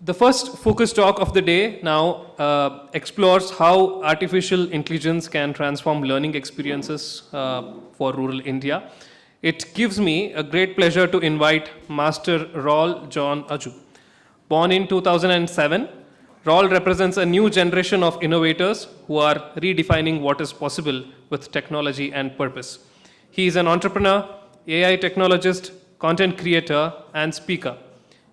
The first focus talk of the day now explores how artificial intelligence can transform learning experiences for rural India. It gives me a great pleasure to invite Master Raul John Aju. Born in 2007, Raul represents a new generation of innovators who are redefining what is possible with technology and purpose. He is an entrepreneur, AI technologist, content creator, and speaker.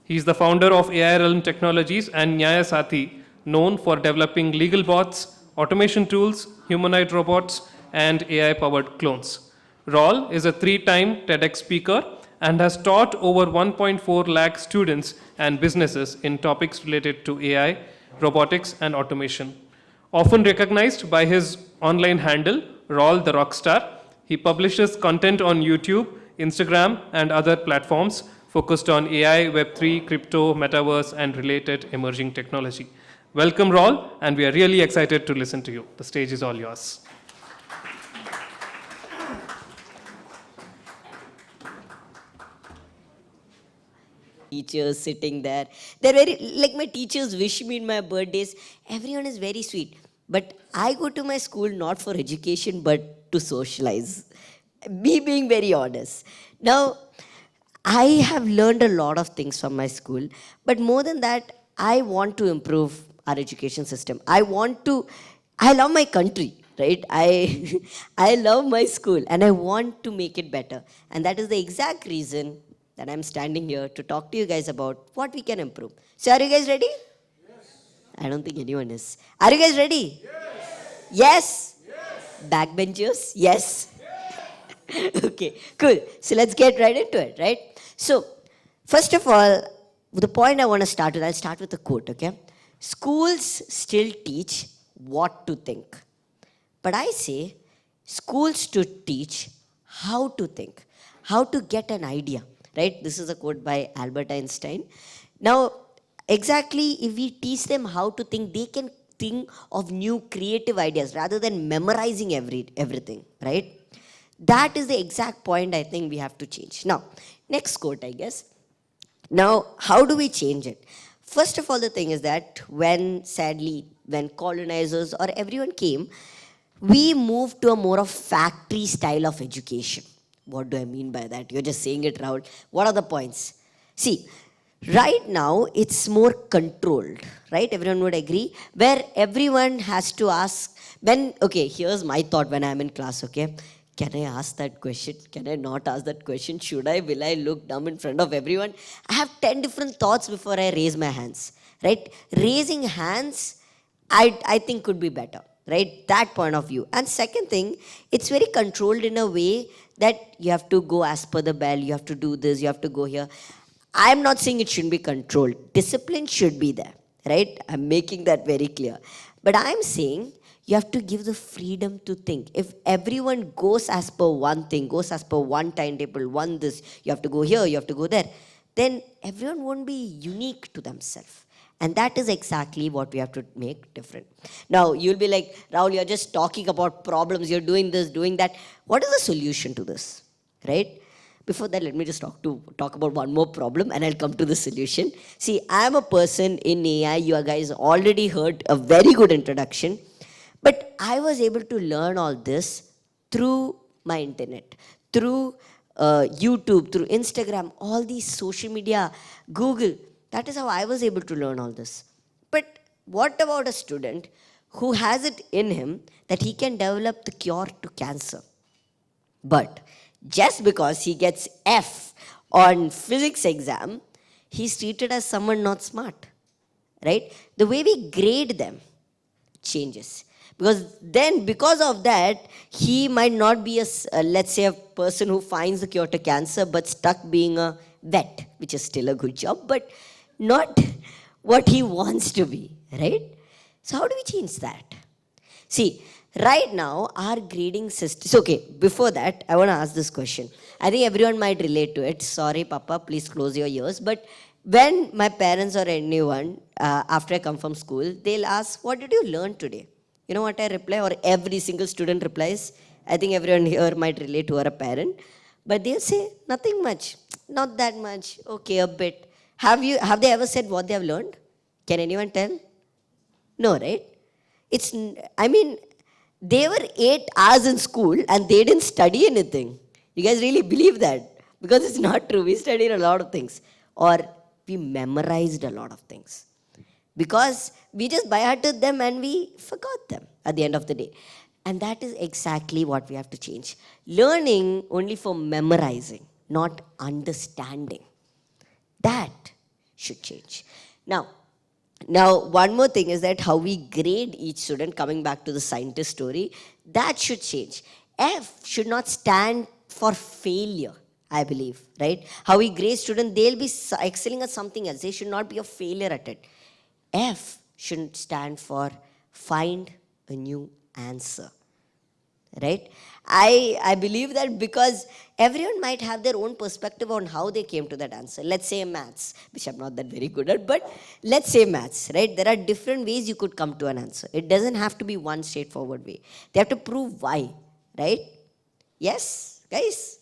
He is the founder of AI Realm Technologies and Nyaya Sathi, known for developing legal bots, automation tools, humanoid robots, and AI powered clones. Raul is a 3-time TEDx speaker and has taught over 1.4 lakh students and businesses in topics related to AI, robotics, and automation. Often recognized by his online handle, Raul the Rockstar, he publishes content on YouTube, Instagram, and other platforms focused on AI, Web3, crypto, metaverse, and related emerging technology. Welcome, Raul, and we are really excited to listen to you. The stage is all yours. Teachers sitting there. They're very, like my teachers wish me in my birthdays. Everyone is very sweet. But I go to my school not for education, but to socialize. Me being very honest. Now, I have learned a lot of things from my school, but more than that, I want to improve our education system. I love my country, right? I love my school and I want to make it better. And that is the exact reason that I'm standing here to talk to you guys about what we can improve. So, are you guys ready? Yes. I don't think anyone is. Are you guys ready? Yes. Yes? Backbenchers? Yes. Okay, cool. So let's get right into it, right? So, first of all, the point I want to start with, I'll start with a quote, okay? Schools still teach what to think. But I say, schools should teach how to think, how to get an idea, right? This is a quote by Albert Einstein. Now, exactly if we teach them how to think, they can think of new creative ideas rather than memorizing everything, right? That is the exact point I think we have to change. Now, next quote, I guess. Now, how do we change it? First of all, the thing is that when colonizers or everyone came, we moved to a more of factory style of education. What do I mean by that? You're just saying it, Rahul. What are the points? See, right now, it's more controlled, right? Everyone would agree. Where everyone has to ask, here's my thought when I'm in class, okay? Can I ask that question? Can I not ask that question? Should I? Will I look dumb in front of everyone? I have 10 different thoughts before I raise my hands, right? Raising hands, I think could be better, right? That point of view. And second thing, it's very controlled in a way that you have to go as per the bell, you have to do this, you have to go here. I'm not saying it shouldn't be controlled. Discipline should be there, right? I'm making that very clear. But I'm saying you have to give the freedom to think. If everyone goes as per one thing, goes as per one timetable, one this, you have to go here, you have to go there, then everyone won't be unique to themselves. And that is exactly what we have to make different. Now, you'll be like, Rahul, you're just talking about problems, you're doing this, doing that. What is the solution to this, right? Before that, let me just talk about one more problem and I'll come to the solution. See, I'm a person in AI. You guys already heard a very good introduction. But I was able to learn all this through my internet, through YouTube, through Instagram, all these social media, Google. That is how I was able to learn all this. But what about a student who has it in him that he can develop the cure to cancer? But just because he gets F on physics exam, he's treated as someone not smart, right? The way we grade them changes. Because of that, he might not be let's say, a person who finds the cure to cancer, but stuck being a vet, which is still a good job, but not what he wants to be, right? So how do we change that? See, right now, our grading system, okay, before that, I want to ask this question. I think everyone might relate to it. Sorry, Papa, please close your ears. But when my parents or anyone, after I come from school, they'll ask, what did you learn today? You know what I reply? Or every single student replies? I think everyone here might relate to a parent. But they'll say, nothing much. Not that much. Okay, a bit. Have they ever said what they have learned? Can anyone tell? No, right? I mean, they were 8 hours in school and they didn't study anything. You guys really believe that? Because it's not true. We studied a lot of things. Or we memorized a lot of things. Because we just by hearted them and we forgot them at the end of the day. And that is exactly what we have to change. Learning only for memorizing, not understanding. That should change. Now, one more thing is that how we grade each student, coming back to the scientist story, that should change. F should not stand for failure, I believe, right? How we grade students, they'll be excelling at something else. They should not be a failure at it. F should stand for find a new answer. Right? I believe that because everyone might have their own perspective on how they came to that answer. Let's say maths, which I'm not that very good at, but let's say maths, right? There are different ways you could come to an answer. It doesn't have to be one straightforward way. They have to prove why, right? Yes, guys?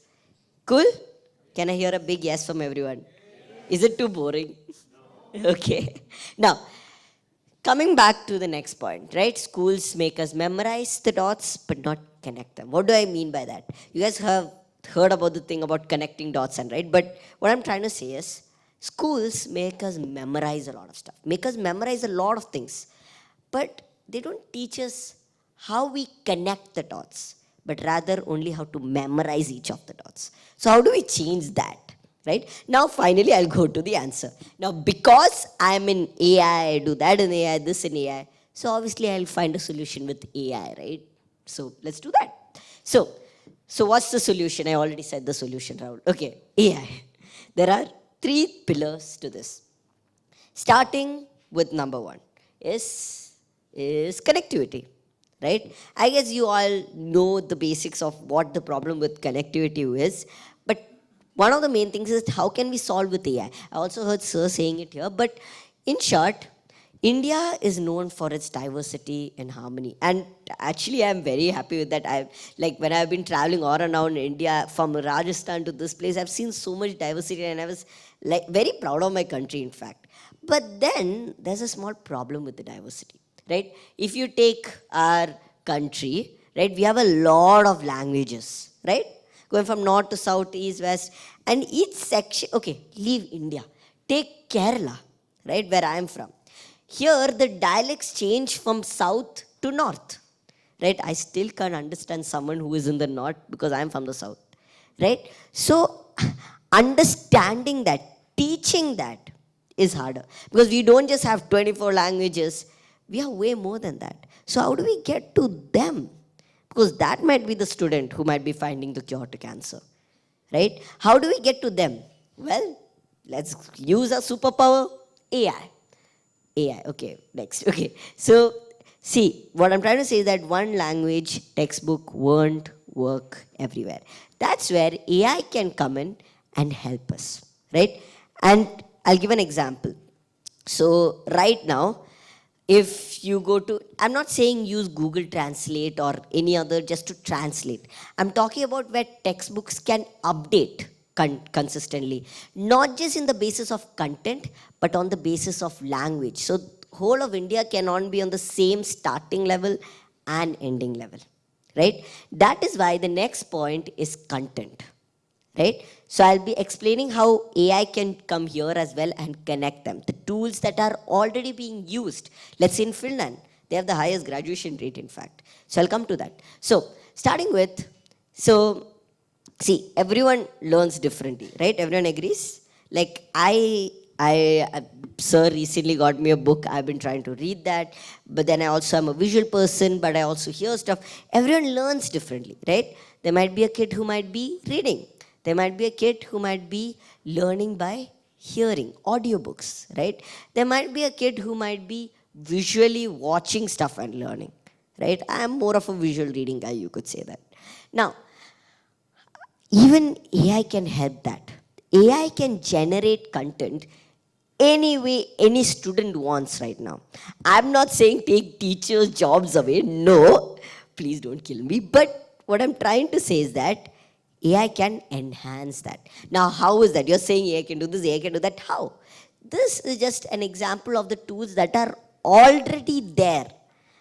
Cool? Can I hear a big yes from everyone? Is it too boring? Okay. Now, coming back to the next point, right? Schools make us memorize the dots but not connect them. What do I mean by that? You guys have heard about the thing about connecting dots, and right? But what I'm trying to say is schools make us memorize a lot of stuff, make us memorize a lot of things, but they don't teach us how we connect the dots, but rather only how to memorize each of the dots. So, how do we change that? Right? Now, finally, I'll go to the answer. Now, because I'm in AI, I do that in AI, this in AI, so obviously I'll find a solution with AI, right? So, let's do that. So what's the solution? I already said the solution, Rahul. Okay, AI. There are 3 pillars to this. Starting with number 1 is connectivity, right? I guess you all know the basics of what the problem with connectivity is, but one of the main things is how can we solve with AI? I also heard Sir saying it here, but in short, India is known for its diversity and harmony. And actually, I'm very happy with that. When I've been traveling all around India, from Rajasthan to this place, I've seen so much diversity, and I was very proud of my country, in fact. But then there's a small problem with the diversity, right? If you take our country, right, we have a lot of languages, right? Going from north to south, east, west, and each section, okay, leave India. Take Kerala, right, where I am from. Here, the dialects change from south to north, right? I still can't understand someone who is in the north because I'm from the south, right? So, understanding that, teaching that is harder because we don't just have 24 languages, we have way more than that. So, how do we get to them? Because that might be the student who might be finding the cure to cancer, right? How do we get to them? Well, let's use a superpower, AI. AI, okay, next. Okay, so see, what I'm trying to say is that one language textbook won't work everywhere. That's where AI can come in and help us, right? And I'll give an example. So, right now, if you go to, I'm not saying use Google Translate or any other just to translate. I'm talking about where textbooks can update consistently, not just in the basis of content, but on the basis of language. So whole of India cannot be on the same starting level and ending level, right? That is why the next point is content, right? So I'll be explaining how AI can come here as well and connect them. The tools that are already being used. Let's say in Finland, they have the highest graduation rate, in fact. So I'll come to that. So starting with, see, everyone learns differently, right? Everyone agrees? Like Sir recently got me a book. I've been trying to read that. But then I also am a visual person, but I also hear stuff. Everyone learns differently, right? There might be a kid who might be reading. There might be a kid who might be learning by hearing, audiobooks, right? There might be a kid who might be visually watching stuff and learning, right? I'm more of a visual reading guy, you could say that. Now, even AI can help that. AI can generate content any way any student wants right now. I'm not saying take teachers' jobs away. No, please don't kill me. But what I'm trying to say is that AI can enhance that. Now, how is that? You're saying AI can do this, AI can do that. How? this is just an example of the tools that are already there.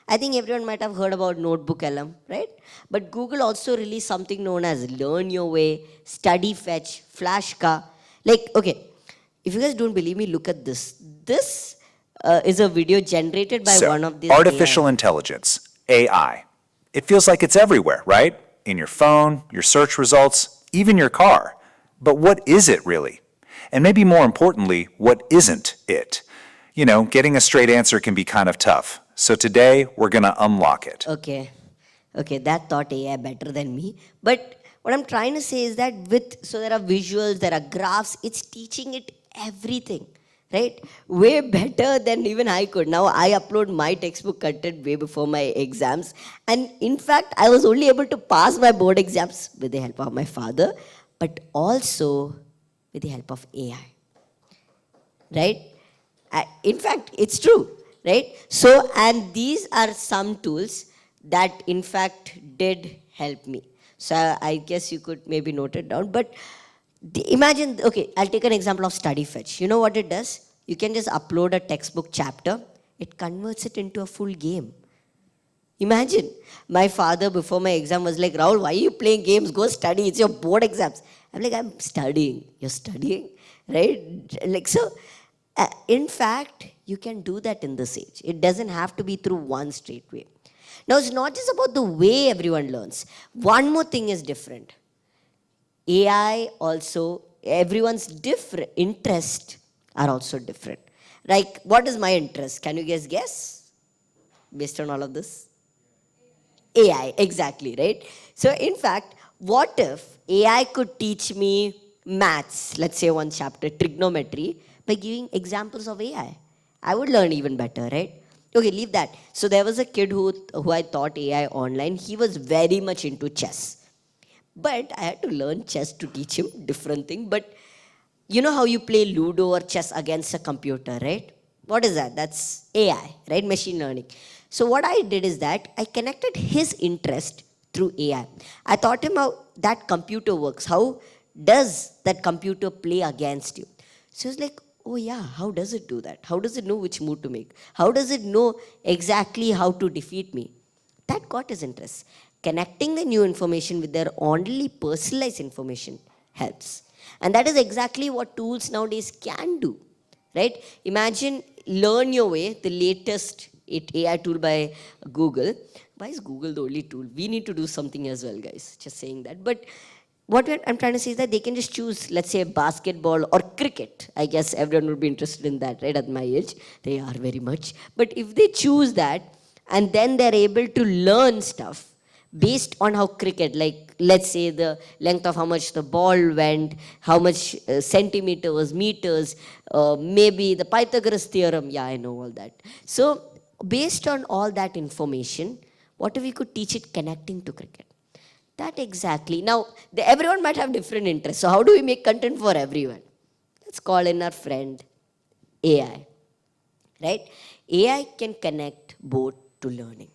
I think everyone might have heard about Notebook LM, right? But Google also released something known as Learn Your Way, Study Fetch, Flashka. Like, okay, if you guys don't believe me, look at this. This is a video generated by So, one of these artificial AI. intelligence, AI. It feels like it's everywhere, right? In your phone, your search results, even your car. But what is it really? And maybe more importantly, what isn't it? You know, getting a straight answer can be kind of tough. So today, we're going to unlock it. Okay, that thought AI better than me. But what I'm trying to say is that so there are visuals, there are graphs, it's teaching it everything, right? Way better than even I could. Now I upload my textbook content way before my exams. And in fact, I was only able to pass my board exams with the help of my father, but also with the help of AI, right? In fact, it's true, right? So, and these are some tools that in fact did help me. So I guess you could maybe note it down. But imagine, okay, I'll take an example of Study Fetch. You know what it does? You can just upload a textbook chapter. It converts it into a full game. Imagine, my father before my exam was like, Rahul, why are you playing games? Go study. It's your board exams. I'm like, I'm studying. You're studying, right? Like, so, in fact, you can do that in this age. It doesn't have to be through one straight way. Now, it's not just about the way everyone learns. One more thing is different. AI also, everyone's different interest are also different. Like, what is my interest? Can you guys guess? Based on all of this? AI, exactly, right? So, in fact, what if AI could teach me maths, let's say one chapter, trigonometry, by giving examples of AI? I would learn even better, right? Okay, leave that. So, there was a kid who I taught AI online. He was very much into chess. But I had to learn chess to teach him different thing. But you know how you play Ludo or chess against a computer, right? What is that? That's AI, right? Machine learning. So what I did is that I connected his interest through AI. I taught him how that computer works. How does that computer play against you? So he's like, oh yeah, how does it do that? How does it know which move to make? How does it know exactly how to defeat me? That got his interest. Connecting the new information with their only personalized information helps. And that is exactly what tools nowadays can do, right? Imagine Learn Your Way, the latest AI tool by Google. Why is Google the only tool? We need to do something as well, guys. Just saying that. But what I'm trying to say is that they can just choose, let's say, basketball or cricket. I guess everyone would be interested in that, right? At my age, they are very much. But if they choose that, and then they're able to learn stuff based on how cricket, like let's say the length of how much the ball went, how much centimeters, meters, maybe the Pythagoras theorem. Yeah, I know all that. So based on all that information, what if we could teach it connecting to cricket? That exactly. Now, everyone might have different interests. So how do we make content for everyone? Let's call in our friend AI, right? AI can connect both to learning.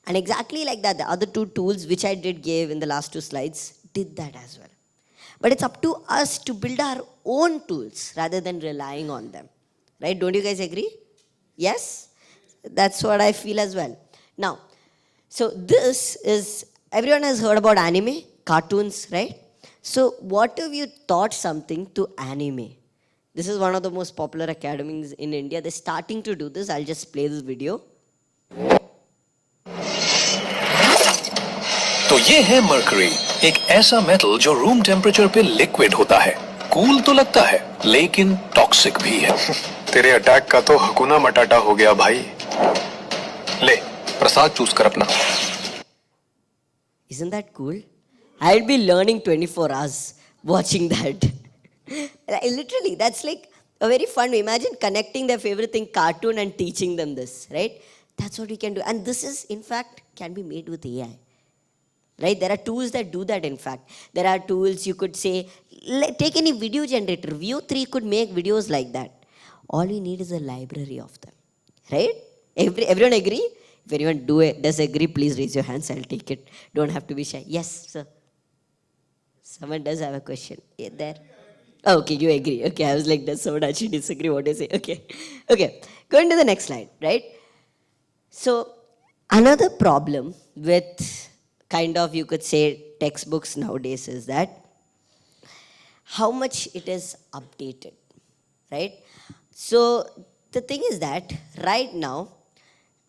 And exactly like that, the other two tools which I did give in the last two slides did that as well. But it's up to us to build our own tools rather than relying on them. Right? Don't you guys agree? Yes? That's what I feel as well. Now, so this is, everyone has heard about anime, cartoons, right? So what if you taught something to anime? This is one of the most popular academies in India. They're starting to do this. I'll just play this video. तो ये है mercury, एक ऐसा metal जो room temperature पे liquid होता है। Cool तो लगता है, लेकिन टॉक्सिक भी है। तेरे अटैक का तो हकुना मटाटा हो गया भाई। ले, प्रसाद चूज कर अपना। Isn't that cool? I'll be learning 24 hours watching that. Literally, that's like a very fun way. Imagine connecting their favorite thing, cartoon, and teaching them this, right? That's what we can do. And this is, in fact, can be made with AI. Right? There are tools that do that, in fact. There are tools you could say, take any video generator. Veo 3 could make videos like that. All you need is a library of them. Right? Everyone agree? If anyone does agree, please raise your hands. I'll take it. Don't have to be shy. Yes, sir. Someone does have a question. Yeah, there. Okay, you agree. Okay, I was like, does someone actually disagree what I say? Okay. Okay. Going to the next slide, right? So, another problem with kind of, you could say, textbooks nowadays is that how much it is updated, right? So, the thing is that right now,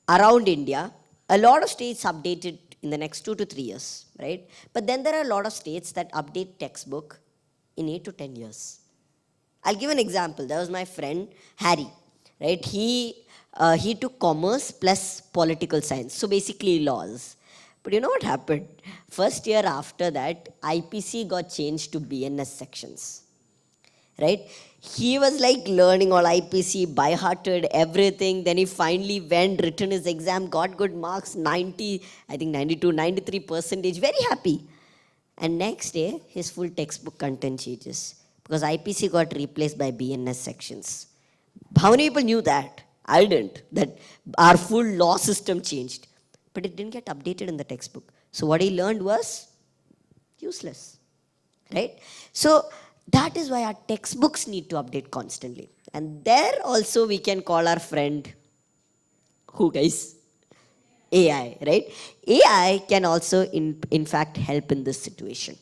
around India, a lot of states updated in the next 2 to 3 years, right? But then there are a lot of states that update textbook in 8 to 10 years. I'll give an example. That was my friend Harry, right? He took commerce plus political science, so basically laws. But you know what happened? First year after that, IPC got changed to BNS sections, right? He was like learning all IPC, by hearted everything. Then he finally went, written his exam, got good marks, 90, I think 92, 93 percentage, very happy. And next day, his full textbook content changes because IPC got replaced by BNS sections. How many people knew that? I didn't. That our full law system changed. But it didn't get updated in the textbook. So what he learned was useless. Right? So that is why our textbooks need to update constantly. And there also we can call our friend, who guys? AI, right? AI can also in fact help in this situation.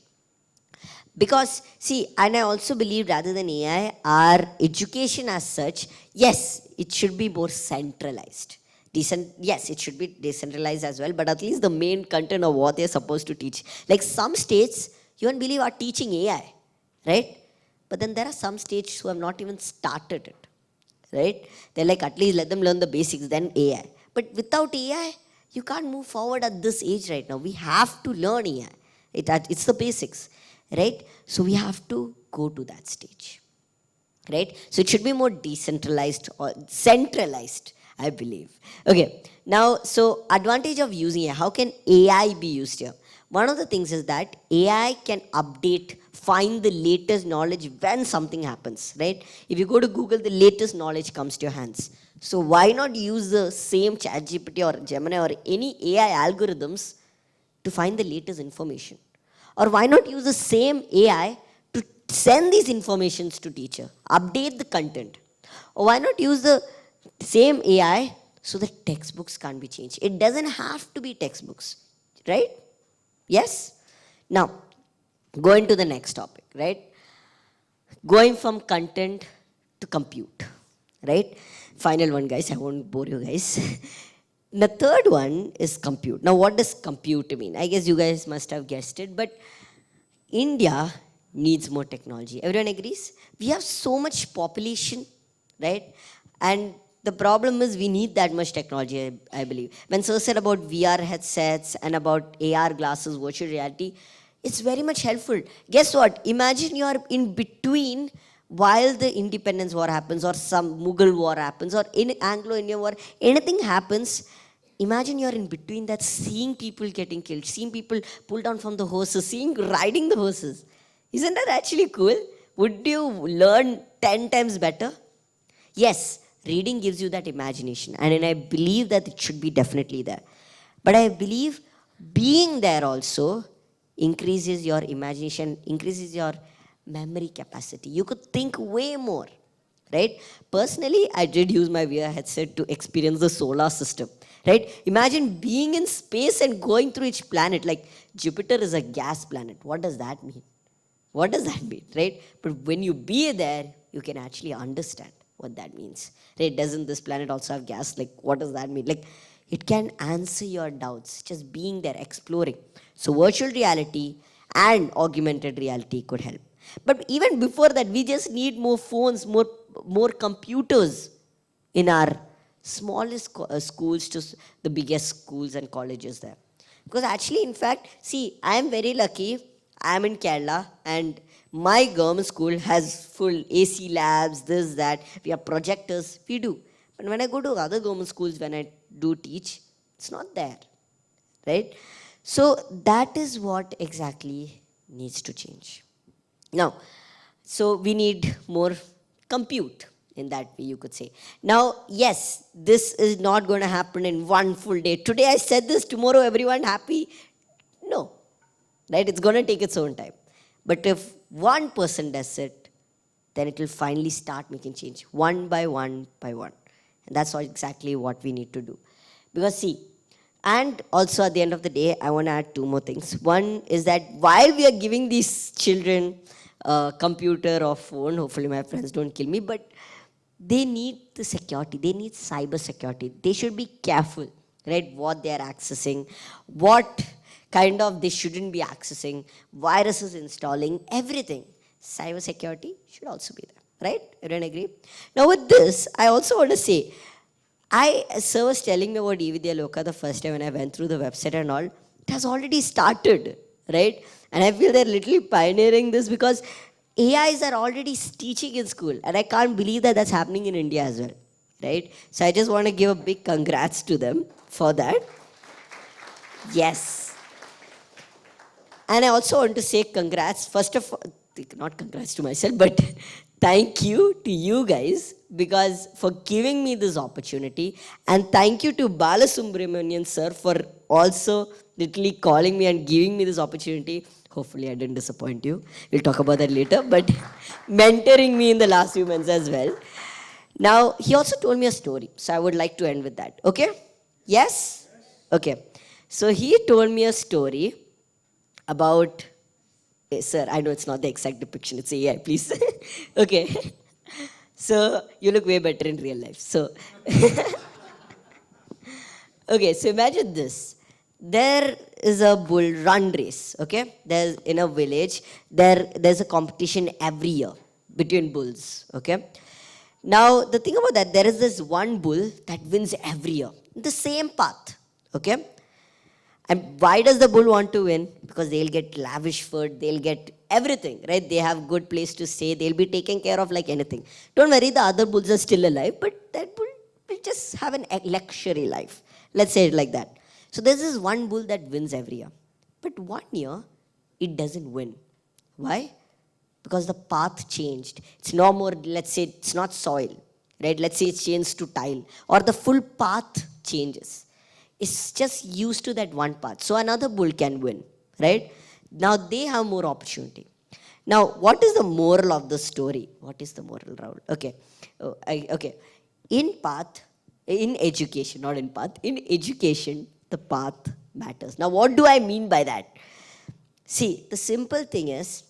Because, see, and I also believe rather than AI, our education as such, yes, it should be more centralized. Yes, it should be decentralized as well, but at least the main content of what they're supposed to teach. Like some states, you won't believe are teaching AI, right? But then there are some states who have not even started it, right? They're like, at least let them learn the basics, then AI. But without AI, you can't move forward at this age right now. We have to learn AI. It's the basics, right? So we have to go to that stage, right? So it should be more decentralized or centralized, I believe. Okay, now, so advantage of using AI. How can AI be used here? One of the things is that AI can update, find the latest knowledge when something happens, right? If you go to Google, the latest knowledge comes to your hands. So why not use the same ChatGPT or Gemini or any AI algorithms to find the latest information? Or why not use the same AI to send these informations to teacher, update the content? Or why not use the same AI so that textbooks can't be changed? It doesn't have to be textbooks, right? Yes? Now, going to the next topic, right? Going from content to compute, right? Final one, guys. I won't bore you guys. The third one is compute. Now, what does compute mean? I guess you guys must have guessed it, but India needs more technology. Everyone agrees? We have so much population, right? And the problem is we need that much technology, I believe. When Sir said about VR headsets and about AR glasses, virtual reality, it's very much helpful. Guess what? Imagine you're in between while the independence war happens or some Mughal war happens or in Anglo-Indian war, anything happens. Imagine you're in between that, seeing people getting killed, seeing people pulled down from the horses, riding the horses. Isn't that actually cool? Would you learn 10 times better? Yes, reading gives you that imagination, and I believe that it should be definitely there. But I believe being there also increases your imagination, increases your memory capacity. You could think way more, right? Personally, I did use my VR headset to experience the solar system, right? Imagine being in space and going through each planet. Like Jupiter is a gas planet. What does that mean? What does that mean, right? But when you be there, you can actually understand what that means, right? Doesn't this planet also have gas? Like, what does that mean? Like, it can answer your doubts, just being there, exploring. So virtual reality and augmented reality could help. But even before that, we just need more phones, more computers in our smallest schools to the biggest schools and colleges there. Because actually, in fact, see, I am very lucky. I am in Kerala and my government school has full AC labs, this, that. We have projectors, we do. But when I go to other government schools, when I do teach, it's not there, right? So that is what exactly needs to change. Now, so we need more compute in that way, you could say. Now, yes, this is not going to happen in one full day. Today I said this, tomorrow everyone happy. No, right? It's going to take its own time. But if one person does it, then it will finally start making change, one by one by one. And that's exactly what we need to do. Because see, and also at the end of the day, I want to add two more things. One is that while we are giving these children a computer or phone, hopefully my friends don't kill me, but they need the security. They need cyber security. They should be careful, right? What they are accessing, what kind of they shouldn't be accessing, viruses installing, everything. Cyber security should also be there, right? Everyone agree? Now with this, I also want to say, Sir was telling me about eVidya Loka the first time when I went through the website and all. It has already started, right? And I feel they're literally pioneering this because AIs are already teaching in school. And I can't believe that that's happening in India as well, right? So I just want to give a big congrats to them for that. Yes. And I also want to say congrats, first of all, not congrats to myself, but thank you to you guys because for giving me this opportunity, and thank you to Balasubramanian sir for also literally calling me and giving me this opportunity. Hopefully I didn't disappoint you. We'll talk about that later, but mentoring me in the last few months as well. Now, he also told me a story, so I would like to end with that. Okay? Yes? Okay. So he told me a story about, sir, I know it's not the exact depiction, it's AI, please. Okay. So, you look way better in real life. So, okay, so imagine this. There is a bull run race, okay? There's in a village, there's a competition every year between bulls, okay? Now, the thing about that, there is this one bull that wins every year, the same path, okay? And why does the bull want to win? Because they'll get lavish food, they'll get everything, right? They have good place to stay, they'll be taken care of like anything. Don't worry, the other bulls are still alive, but that bull will just have an luxury life. Let's say it like that. So there's this one bull that wins every year. But one year, it doesn't win. Why? Because the path changed. It's no more, let's say, it's not soil, right? Let's say it's changed to tile, or the full path changes. It's just used to that one path. So another bull can win, right? Now they have more opportunity. Now, what is the moral of the story? What is the moral, Rahul? Okay. Okay. In education, not in path, in education, the path matters. Now, what do I mean by that? See, the simple thing is,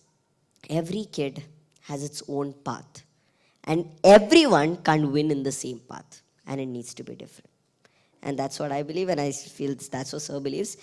every kid has its own path. And everyone can't win in the same path. And it needs to be different. And that's what I believe, and I feel that's what Sir believes.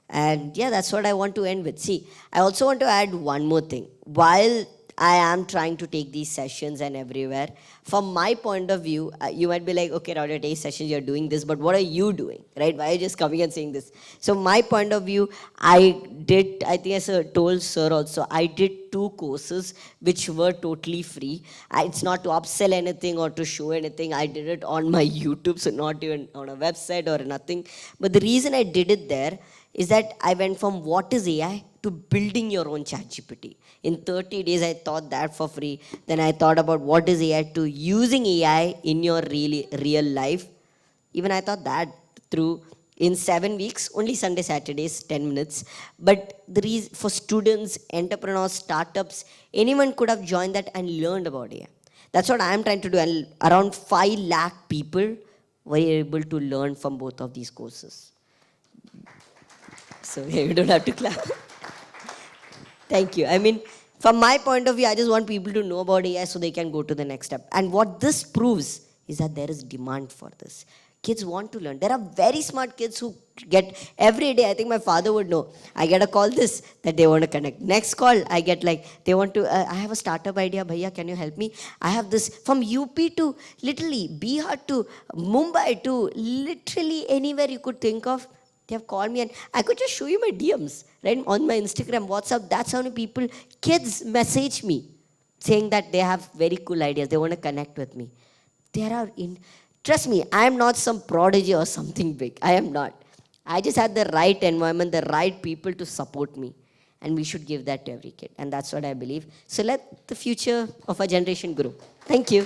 And yeah, that's what I want to end with. See, I also want to add one more thing. While I am trying to take these sessions and everywhere, from my point of view, you might be like, okay, Rahul, you're taking sessions, you're doing this, but what are you doing, right? Why are you just coming and saying this? So my point of view, I think I told Sir also, I did 2 courses which were totally free. It's not to upsell anything or to show anything. I did it on my YouTube, so not even on a website or nothing. But the reason I did it there is that I went from what is AI to building your own ChatGPT. In 30 days, I taught that for free. Then I thought about what is AI to using AI in your real life. Even I thought that through in 7 weeks, only Sunday, Saturdays, 10 minutes. But the reason for students, entrepreneurs, startups, anyone could have joined that and learned about AI. That's what I'm trying to do. And around 5 lakh people were able to learn from both of these courses. So yeah, you don't have to clap. Thank you. I mean, from my point of view, I just want people to know about AI so they can go to the next step. And what this proves is that there is demand for this. Kids want to learn. There are very smart kids who get every day. I think my father would know. I get a call that they want to connect. Next call, I get they want to, I have a startup idea. Bhaiya, can you help me? I have this from UP to literally Bihar to Mumbai to literally anywhere you could think of. They have called me and I could just show you my DMs, right? On my Instagram, WhatsApp, that's how many people, kids message me saying that they have very cool ideas. They want to connect with me. Trust me, I am not some prodigy or something big. I am not. I just had the right environment, the right people to support me. And we should give that to every kid. And that's what I believe. So let the future of our generation grow. Thank you.